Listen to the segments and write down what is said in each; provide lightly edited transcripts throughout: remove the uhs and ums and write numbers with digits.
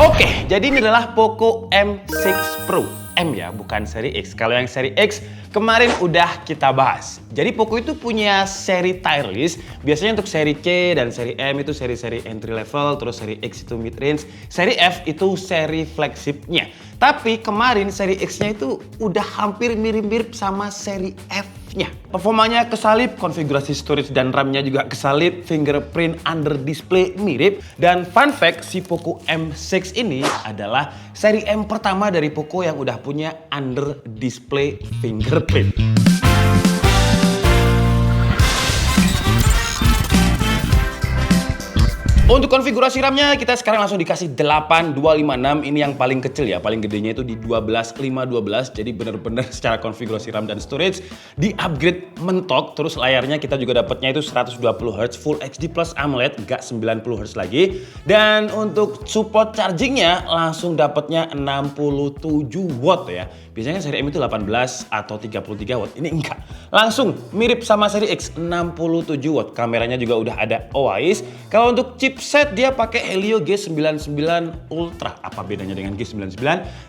Oke, jadi ini adalah Poco M6 Pro. M ya, bukan seri X. Kalau yang seri X kemarin udah kita bahas. Jadi Poco itu punya seri tireless. Biasanya untuk seri C dan seri M itu seri-seri entry level, terus seri X itu mid range, seri F itu seri flagshipnya. Tapi kemarin seri X-nya itu udah hampir mirip-mirip sama seri F-nya. Performanya kesalip, konfigurasi storage dan RAM-nya juga kesalip, fingerprint under display mirip. Dan fun fact, si Poco M6 ini adalah seri M pertama dari Poco yang udah punya under display fingerprint. Untuk konfigurasi RAM-nya kita sekarang langsung dikasih 8256. Ini yang paling kecil ya, paling gedenya itu di 12512. Jadi bener-bener secara konfigurasi RAM dan storage di upgrade mentok. Terus layarnya kita juga dapatnya itu 120 Hz Full HD plus AMOLED, nggak 90 Hz lagi. Dan untuk support chargingnya langsung dapatnya 67 watt ya. Biasanya seri M itu 18 atau 33 watt. Ini enggak. Langsung mirip sama seri X, 67 watt. Kameranya juga udah ada OIS. Kalau untuk chipset dia pakai Helio G99 Ultra. Apa bedanya dengan G99?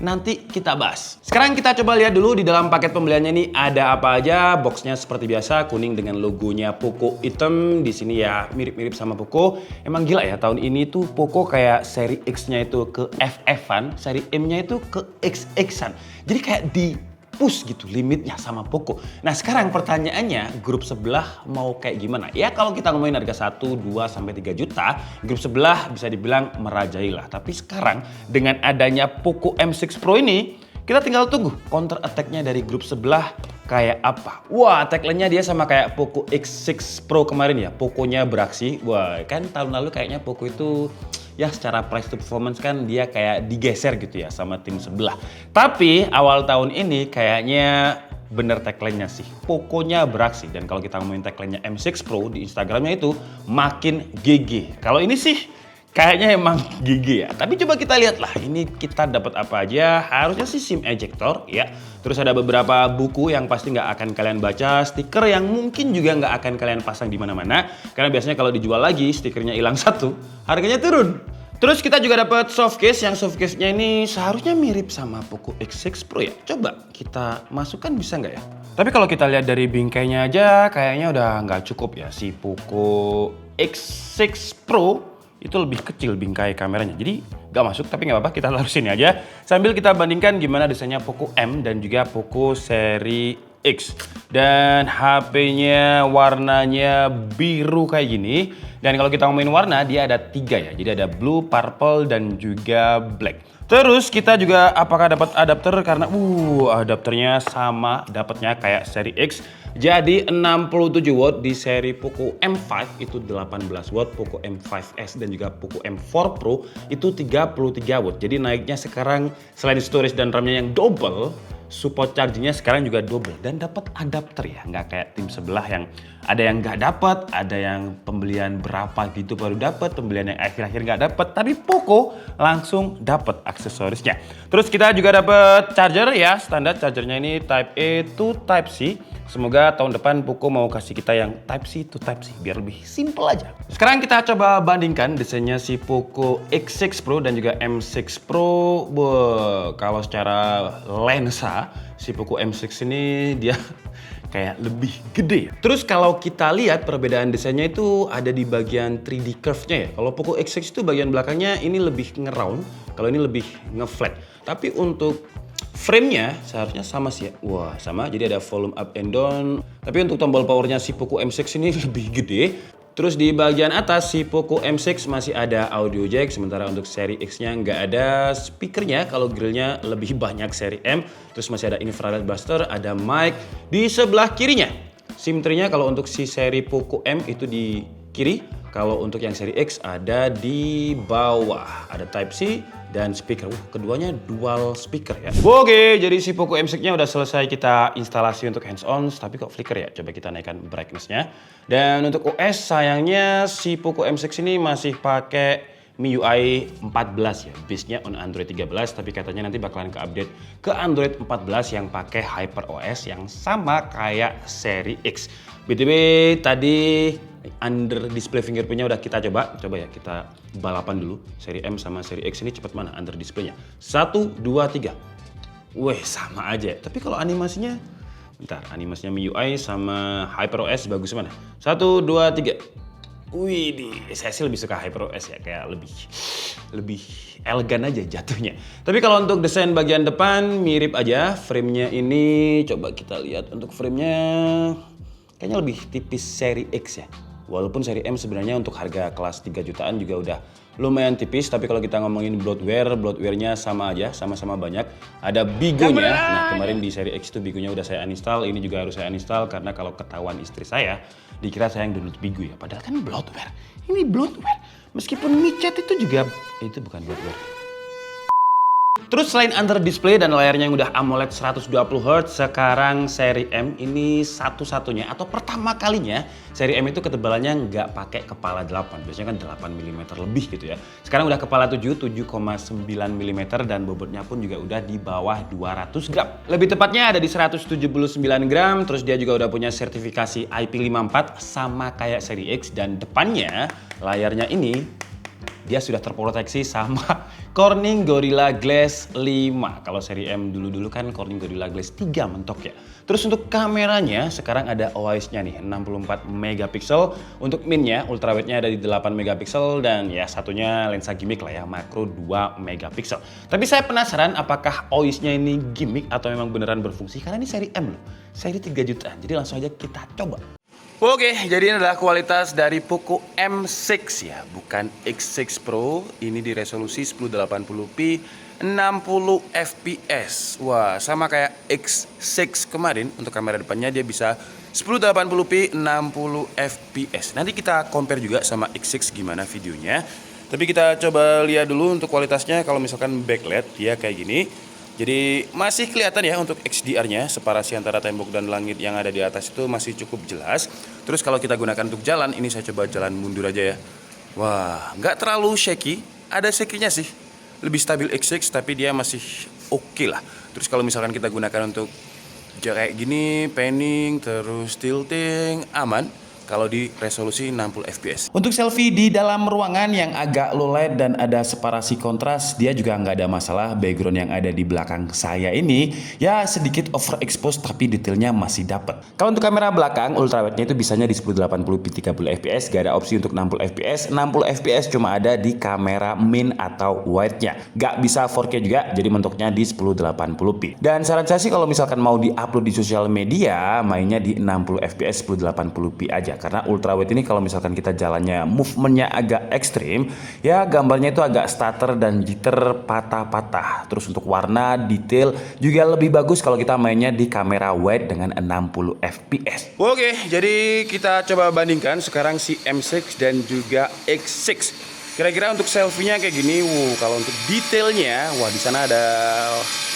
Nanti kita bahas. Sekarang kita coba lihat dulu di dalam paket pembeliannya ini ada apa aja. Boxnya seperti biasa kuning dengan logonya Poco hitam. Di sini ya mirip-mirip sama Poco. Emang gila ya, tahun ini tuh Poco kayak seri X-nya itu ke FF-an, seri M-nya itu ke XX-an. Jadi kayak di push gitu limitnya sama Poco. Nah sekarang pertanyaannya, grup sebelah mau kayak gimana? Ya kalau kita ngomongin harga 1, 2, sampai 3 juta, grup sebelah bisa dibilang merajai lah. Tapi sekarang dengan adanya Poco M6 Pro ini, kita tinggal tunggu counter attack-nya dari grup sebelah kayak apa. Wah, tagline-nya dia sama kayak Poco X6 Pro kemarin ya, Poco-nya beraksi. Wah, kan tahun lalu kayaknya Poco itu ya secara price to performance kan dia kayak digeser gitu ya sama tim sebelah. Tapi awal tahun ini kayaknya bener tagline-nya sih, Poco-nya beraksi. Dan kalau kita ngomongin tagline-nya M6 Pro di Instagramnya itu makin GG. Kalau ini sih kayaknya emang GG ya. Tapi coba kita lihat lah, ini kita dapat apa aja. Harusnya sih SIM ejector ya. Terus ada beberapa buku yang pasti nggak akan kalian baca, stiker yang mungkin juga nggak akan kalian pasang di mana-mana. Karena biasanya kalau dijual lagi, stikernya hilang satu, harganya turun. Terus kita juga dapat softcase, yang softcase-nya ini seharusnya mirip sama Poco X6 Pro ya. Coba kita masukkan bisa nggak ya? Tapi kalau kita lihat dari bingkainya aja, kayaknya udah nggak cukup ya. Si Poco X6 Pro itu lebih kecil bingkai kameranya, jadi gak masuk. Tapi nggak apa-apa, kita taruh sini aja sambil kita bandingkan gimana desainnya Poco M dan juga Poco seri X. Dan HP-nya warnanya biru kayak gini. Dan kalau kita ngomongin warna, dia ada 3 ya, jadi ada blue, purple, dan juga black. Terus kita juga apakah dapat adapter, karena adapternya sama dapatnya kayak seri X. Jadi 67 watt di seri Poco M5 itu 18 watt, Poco M5s dan juga Poco M4 Pro itu 33 watt. Jadi naiknya sekarang selain storage dan RAM-nya yang double, support chargingnya sekarang juga double. Dan dapat adapter ya, nggak kayak tim sebelah yang ada yang nggak dapat, ada yang pembelian berapa gitu baru dapat, pembelian yang akhir-akhir nggak dapat. Tapi Poco langsung dapat aksesorisnya. Terus kita juga dapat charger ya, standar chargernya ini Type A to Type C. Semoga tahun depan Poco mau kasih kita yang Type C to Type C biar lebih simple aja. Sekarang kita coba bandingkan desainnya si Poco X6 Pro dan juga M6 Pro. Kalau secara lensa si Poco M6 ini dia kayak lebih gede. Terus kalau kita lihat perbedaan desainnya itu ada di bagian 3D curve-nya ya. Kalau Poco X6 itu bagian belakangnya ini lebih nge-round, kalau ini lebih nge-flat. Tapi untuk frame-nya seharusnya sama sih ya. Wah, sama. Jadi ada volume up and down. Tapi untuk tombol powernya si Poco M6 ini lebih gede. Terus di bagian atas si Poco M6 masih ada audio jack, sementara untuk seri X-nya nggak ada speakernya. Kalau grillnya lebih banyak seri M. Terus masih ada infrared buster, ada mic di sebelah kirinya. SIM tray-nya kalau untuk si seri Poco M itu di kiri. Kalau untuk yang seri X ada di bawah. Ada Type C dan speaker. Keduanya dual speaker ya. Oke, jadi si Poco M6-nya udah selesai kita instalasi untuk hands-on. Tapi kok flicker ya? Coba kita naikkan brightness-nya. Dan untuk OS sayangnya si Poco M6 ini masih pakai MIUI 14 ya. Base-nya on Android 13. Tapi katanya nanti bakalan ke-update ke Android 14 yang pakai HyperOS yang sama kayak seri X. BTW tadi under display fingerprintnya udah kita coba ya kita balapan dulu. Seri M sama seri X ini cepat mana under display-nya? 1, 2, 3. Weh, sama aja. Tapi kalau animasinya, bentar, animasinya MIUI sama HyperOS bagus mana? 1, 2, 3. Wih, saya sih lebih suka HyperOS ya, kayak lebih elegan aja jatuhnya. Tapi kalau untuk desain bagian depan mirip aja. Frame-nya ini coba kita lihat untuk frame-nya kayaknya lebih tipis seri X ya. Walaupun seri M sebenarnya untuk harga kelas 3 jutaan juga udah lumayan tipis, tapi kalau kita ngomongin bloatware-nya sama aja, sama-sama banyak. Ada bigonya. Nah, kemarin di seri X itu bigonya udah saya uninstall, ini juga harus saya uninstall karena kalau ketahuan istri saya, dikira saya yang download bigo ya. Padahal kan bloatware. Ini bloatware. Meskipun Mi Chat itu juga, itu bukan bloatware. Terus selain under display dan layarnya yang udah AMOLED 120Hz, sekarang seri M ini satu-satunya atau pertama kalinya seri M itu ketebalannya nggak pakai kepala 8. Biasanya kan 8 mm lebih gitu ya. Sekarang udah kepala 7,9 mm dan bobotnya pun juga udah di bawah 200 gram. Lebih tepatnya ada di 179 gram, terus dia juga udah punya sertifikasi IP54 sama kayak seri X dan depannya layarnya ini dia sudah terproteksi sama Corning Gorilla Glass 5. Kalau seri M dulu-dulu kan Corning Gorilla Glass 3 mentok ya. Terus untuk kameranya sekarang ada OIS-nya nih 64 megapiksel. Untuk min-nya ultrawide-nya ada di 8 megapiksel dan ya satunya lensa gimmick lah ya, makro 2 megapiksel. Tapi saya penasaran apakah OIS-nya ini gimmick atau memang beneran berfungsi karena ini seri M loh. Seri 3 jutaan. Jadi langsung aja kita coba. Oke, jadi ini adalah kualitas dari Poco M6 ya, bukan X6 Pro. Ini di resolusi 1080p 60 fps. Wah, sama kayak X6 kemarin. Untuk kamera depannya dia bisa 1080p 60 fps. Nanti kita compare juga sama X6 gimana videonya. Tapi kita coba lihat dulu untuk kualitasnya. Kalau misalkan backlight dia kayak gini. Jadi masih kelihatan ya untuk XDR-nya, separasi antara tembok dan langit yang ada di atas itu masih cukup jelas. Terus kalau kita gunakan untuk jalan, ini saya coba jalan mundur aja ya. Wah, nggak terlalu shaky, ada shaky-nya sih. Lebih stabil X6 tapi dia masih oke lah. Terus kalau misalkan kita gunakan untuk kayak gini, panning, terus tilting, aman. Kalau di resolusi 60 fps. Untuk selfie di dalam ruangan yang agak low light dan ada separasi kontras, dia juga nggak ada masalah. Background yang ada di belakang saya ini ya sedikit overexposed tapi detailnya masih dapat. Kalau untuk kamera belakang ultrawide-nya itu bisanya di 1080p 30 fps, gak ada opsi untuk 60 fps. 60 fps cuma ada di kamera min atau wide-nya. Gak bisa 4K juga, jadi mentoknya di 1080p. Dan saran saya sih kalau misalkan mau di-upload di sosial media, mainnya di 60 fps 1080p aja. Karena ultrawide ini kalau misalkan kita jalannya movementnya agak ekstrim, ya gambarnya itu agak stutter dan jitter patah-patah. Terus untuk warna detail juga lebih bagus kalau kita mainnya di kamera wide dengan 60 fps. Oke, jadi kita coba bandingkan sekarang si M6 dan juga X6. Kira-kira untuk selfie-nya kayak gini. Kalau untuk detailnya, wah di sana ada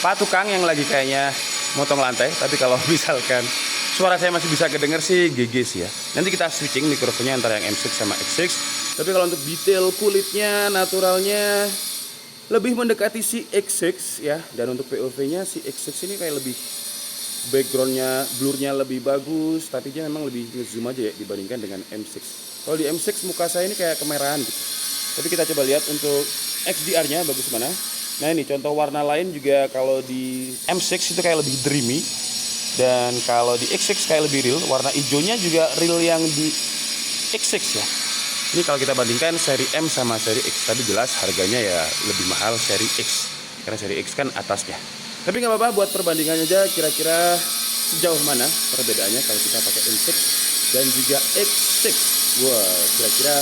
Pak Tukang yang lagi kayaknya motong lantai. Tapi kalau misalkan suara saya masih bisa kedenger sih GG sih ya. Nanti kita switching mikrofonnya antara yang M6 sama X6. Tapi kalau untuk detail kulitnya, naturalnya lebih mendekati si X6 ya. Dan untuk POV-nya si X6 ini kayak lebih backgroundnya, blurnya lebih bagus. Tapi dia memang lebih ngezoom aja ya dibandingkan dengan M6. Kalau di M6 muka saya ini kayak kemerahan gitu. Tapi kita coba lihat untuk XDR-nya bagus mana. Nah ini contoh warna lain juga kalau di M6 itu kayak lebih dreamy. Dan kalau di X6 kayak lebih real, warna hijaunya juga real yang di X6 ya. Ini kalau kita bandingkan seri M sama seri X, tapi jelas harganya ya lebih mahal seri X. Karena seri X kan atasnya. Tapi nggak apa-apa buat perbandingan aja kira-kira sejauh mana perbedaannya kalau kita pakai M6 dan juga X6. Wah, kira-kira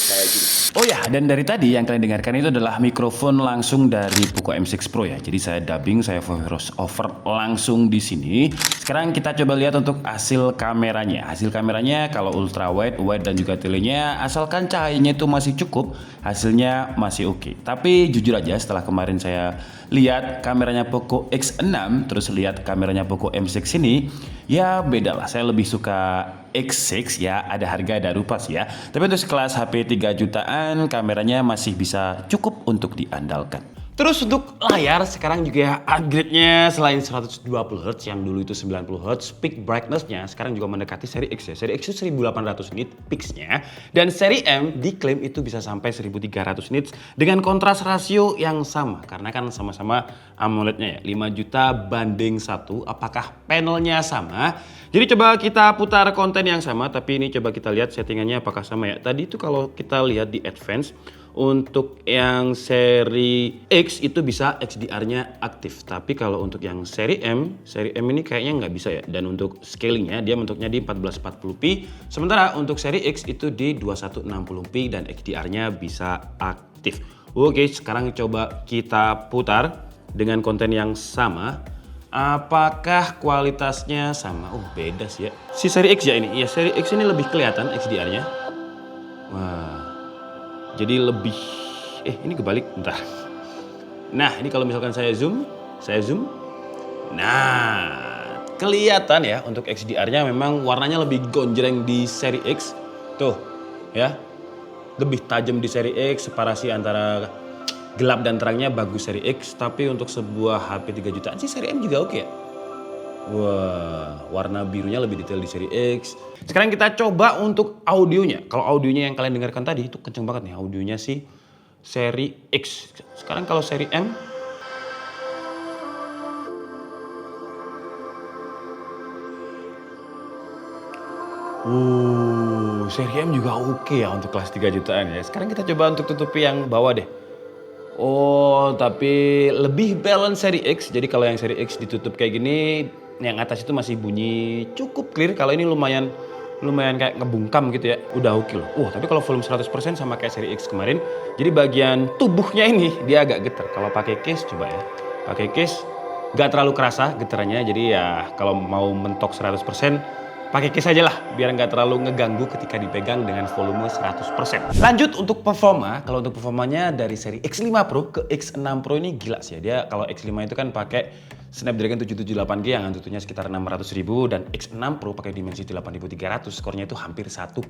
kayak gini. Oh ya, dan dari tadi yang kalian dengarkan itu adalah mikrofon langsung dari Poco M6 Pro ya. Jadi saya dubbing, saya voice over langsung di sini. Sekarang kita coba lihat untuk hasil kameranya. Hasil kameranya kalau ultra wide, wide dan juga telenya, asalkan cahayanya itu masih cukup, hasilnya masih oke. Tapi jujur aja setelah kemarin saya lihat kameranya Poco X6, terus lihat kameranya Poco M6 ini, ya beda lah. Saya lebih suka X6 ya, ada harga ada rupa sih ya. Tapi untuk sekelas HP 3 jutaan kameranya masih bisa cukup untuk diandalkan. Terus untuk layar sekarang juga upgrade-nya selain 120Hz yang dulu itu 90Hz, peak brightness-nya sekarang juga mendekati seri X ya. Seri X itu 1800 nits peaks-nya dan seri M diklaim itu bisa sampai 1300 nits dengan kontras rasio yang sama karena kan sama-sama AMOLED-nya ya. 5 juta banding 1. Apakah panelnya sama? Jadi coba kita putar konten yang sama tapi ini coba kita lihat settingannya apakah sama ya. Tadi itu kalau kita lihat di advance untuk yang seri X itu bisa HDR-nya aktif. Tapi kalau untuk yang seri M ini kayaknya nggak bisa ya. Dan untuk scalingnya dia bentuknya di 1440p. Sementara untuk seri X itu di 2160p dan HDR-nya bisa aktif. Oke, sekarang coba kita putar dengan konten yang sama. Apakah kualitasnya sama? Oh, beda sih ya. Si seri X ya ini. Ya, seri X ini lebih kelihatan HDR-nya. Wah. Jadi lebih, ini kebalik, bentar. Nah, ini kalau misalkan saya zoom. Nah, kelihatan ya untuk HDR-nya memang warnanya lebih gonjreng di seri X. Tuh, ya. Lebih tajam di seri X, separasi antara gelap dan terangnya bagus seri X. Tapi untuk sebuah HP 3 jutaan sih seri M juga oke ya. Wah, warna birunya lebih detail di seri X. Sekarang kita coba untuk audionya. Kalau audionya yang kalian dengarkan tadi itu kenceng banget nih audionya sih seri X. Sekarang kalau seri M. Seri M juga oke ya untuk kelas 3 jutaan ya. Sekarang kita coba untuk tutupi yang bawah deh. Oh, tapi lebih balance seri X. Jadi kalau yang seri X ditutup kayak gini, yang atas itu masih bunyi cukup clear. Kalau ini lumayan kayak ngebungkam gitu ya. Udah oke loh. Tapi kalau volume 100% sama kayak seri X kemarin. Jadi bagian tubuhnya ini dia agak getar. Kalau pakai case coba ya. Pakai case gak terlalu kerasa getarannya. Jadi ya kalau mau mentok 100% pakai case aja lah, biar nggak terlalu ngeganggu ketika dipegang dengan volume 100%. Lanjut untuk performa, kalau untuk performanya dari seri X5 Pro ke X6 Pro ini gila sih ya. Dia kalau X5 itu kan pakai Snapdragon 778G yang Antutunya sekitar 600.000 dan X6 Pro pakai Dimensity 8300, skornya itu hampir 1,4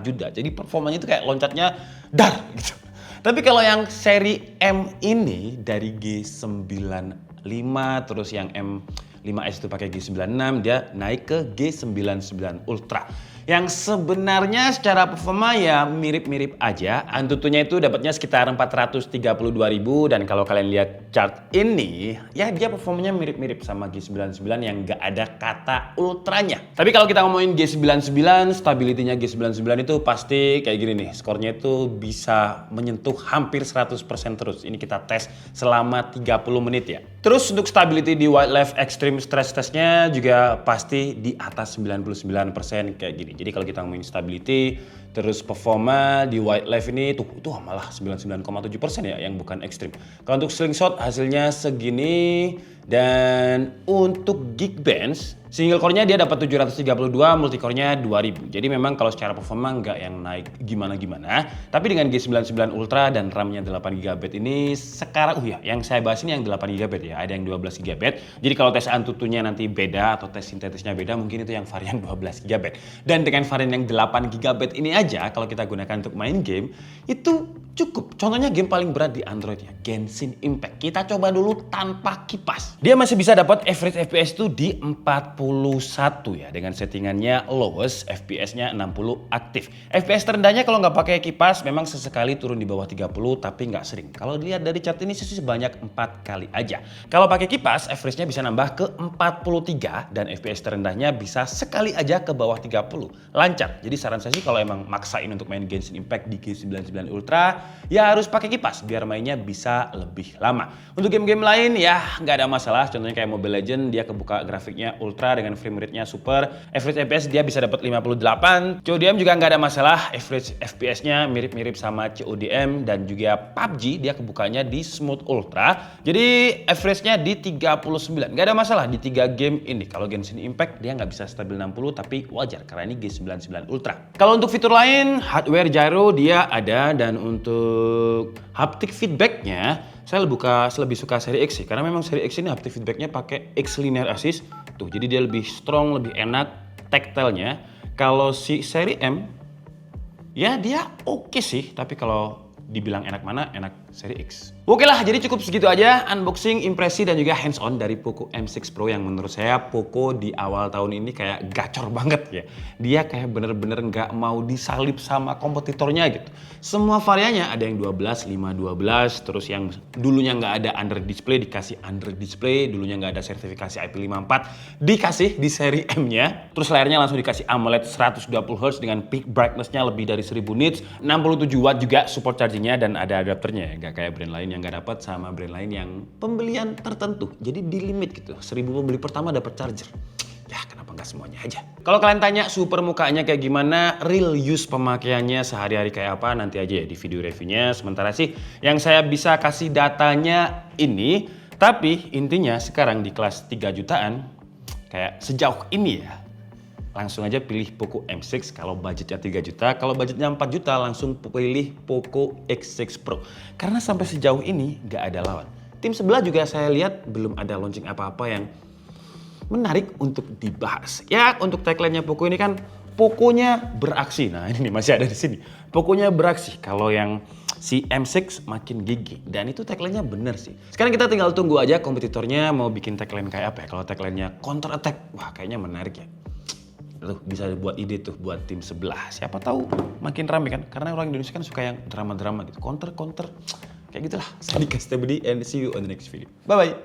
juta. Jadi performanya itu kayak loncatnya dar gitu. Tapi kalau yang seri M ini dari G95 terus yang M5S itu pakai G96, dia naik ke G99 Ultra. Yang sebenarnya secara performa ya mirip-mirip aja. Antutunya itu dapatnya sekitar 432.000 dan kalau kalian lihat chart ini, ya dia performanya mirip-mirip sama G99 yang nggak ada kata ultranya. Tapi kalau kita ngomongin G99, stability-nya G99 itu pasti kayak gini nih. Skornya itu bisa menyentuh hampir 100% terus. Ini kita tes selama 30 menit ya. Terus untuk stability di Wildlife Extreme Stress Test-nya juga pasti di atas 99% kayak gini. Jadi kalau kita ngomongin stability, terus performa di Wildlife ini tuh malah 99,7% ya yang bukan ekstrim. Kalau untuk slingshot hasilnya segini dan untuk Geekbench single core-nya dia dapat 732, multicore-nya 2000. Jadi memang kalau secara performa nggak yang naik gimana-gimana. Tapi dengan G99 Ultra dan RAM-nya 8GB ini sekarang, yang saya bahas ini yang 8GB ya. Ada yang 12GB. Jadi kalau tes Antutunya nanti beda atau tes sintetisnya beda, mungkin itu yang varian 12GB. Dan dengan varian yang 8GB ini aja, kalau kita gunakan untuk main game, itu cukup. Contohnya game paling berat di Android ya, Genshin Impact. Kita coba dulu tanpa kipas. Dia masih bisa dapat average FPS itu di 41 ya dengan settingannya lowest, FPS-nya 60 aktif. FPS terendahnya kalau nggak pakai kipas memang sesekali turun di bawah 30 tapi nggak sering. Kalau dilihat dari chart ini sih sebanyak 4 kali aja. Kalau pakai kipas average-nya bisa nambah ke 43 dan FPS terendahnya bisa sekali aja ke bawah 30. Lancar. Jadi saran saya sih kalau emang maksain untuk main Genshin Impact di G99 Ultra ya harus pakai kipas biar mainnya bisa lebih lama. Untuk game-game lain ya nggak ada masalah. Contohnya kayak Mobile Legends dia kebuka grafiknya ultra dengan frame rate-nya super. Average FPS dia bisa dapat 58. CODM juga nggak ada masalah. Average FPS-nya mirip-mirip sama CODM dan juga PUBG dia kebukanya di smooth ultra. Jadi average-nya di 39. Nggak ada masalah di 3 game ini. Kalau Genshin Impact dia nggak bisa stabil 60 tapi wajar karena ini G99 Ultra. Kalau untuk fitur lain hardware gyro dia ada dan untuk haptic feedback-nya saya lebih suka seri X sih karena memang seri X ini haptic feedback-nya pakai X linear assist. Tuh, jadi dia lebih strong, lebih enak tactile-nya. Kalau si seri M, ya dia oke sih. Tapi kalau dibilang enak mana, enak seri X. Oke lah, jadi cukup segitu aja unboxing, impresi, dan juga hands on dari Poco M6 Pro yang menurut saya Poco di awal tahun ini kayak gacor banget ya. Dia kayak bener-bener nggak mau disalip sama kompetitornya gitu. Semua variannya ada yang 12, 5, 12, terus yang dulunya nggak ada Android Display dikasih Android Display, dulunya nggak ada sertifikasi IP54 dikasih di seri M-nya. Terus layarnya langsung dikasih AMOLED 120Hz dengan peak brightness-nya lebih dari 1000 nits, 67 watt juga support charging-nya, dan ada adapternya ya, nggak kayak brand lain yang nggak dapat sama brand lain yang pembelian tertentu. Jadi di limit gitu. 1000 pembeli pertama dapat charger. Ya kenapa nggak semuanya aja? Kalau kalian tanya super mukanya kayak gimana, real use pemakaiannya sehari-hari kayak apa, nanti aja ya di video reviewnya. Sementara sih yang saya bisa kasih datanya ini. Tapi intinya sekarang di kelas 3 jutaan, kayak sejauh ini ya, langsung aja pilih Poco M6 kalau budgetnya 3 juta. Kalau budgetnya 4 juta langsung pilih Poco X6 Pro. Karena sampai sejauh ini nggak ada lawan. Tim sebelah juga saya lihat belum ada launching apa-apa yang menarik untuk dibahas. Ya untuk tagline-nya Poco ini kan Poconya beraksi. Nah ini nih masih ada di sini. Poconya beraksi. Kalau yang si M6 makin gigi. Dan itu tagline-nya bener sih. Sekarang kita tinggal tunggu aja kompetitornya mau bikin tagline kayak apa ya. Kalau tagline-nya counter attack, wah kayaknya menarik ya. Tuh bisa buat ide tuh buat tim sebelah. Siapa tahu makin rame kan. Karena orang Indonesia kan suka yang drama-drama gitu. Counter. Kayak gitulah. Saya Dika Stebedi and see you on the next video. Bye-bye.